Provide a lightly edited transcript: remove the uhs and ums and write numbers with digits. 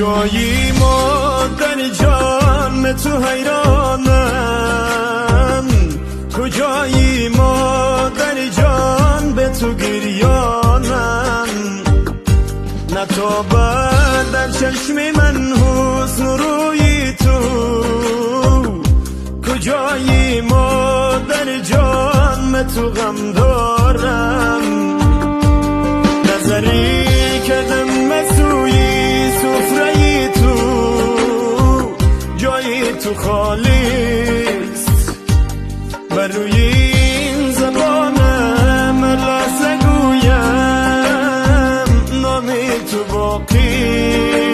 کجایی مادر جان تو حیرانم، کجایی مادر جان به تو گریانم، نتابد در چشم من حسن روی تو، کجایی مادر جان من تو غم دارم، نظری کردم مسوی سفره تو، جای تو خالیست بر روی این زبانم لحظه گویم نام تو باقی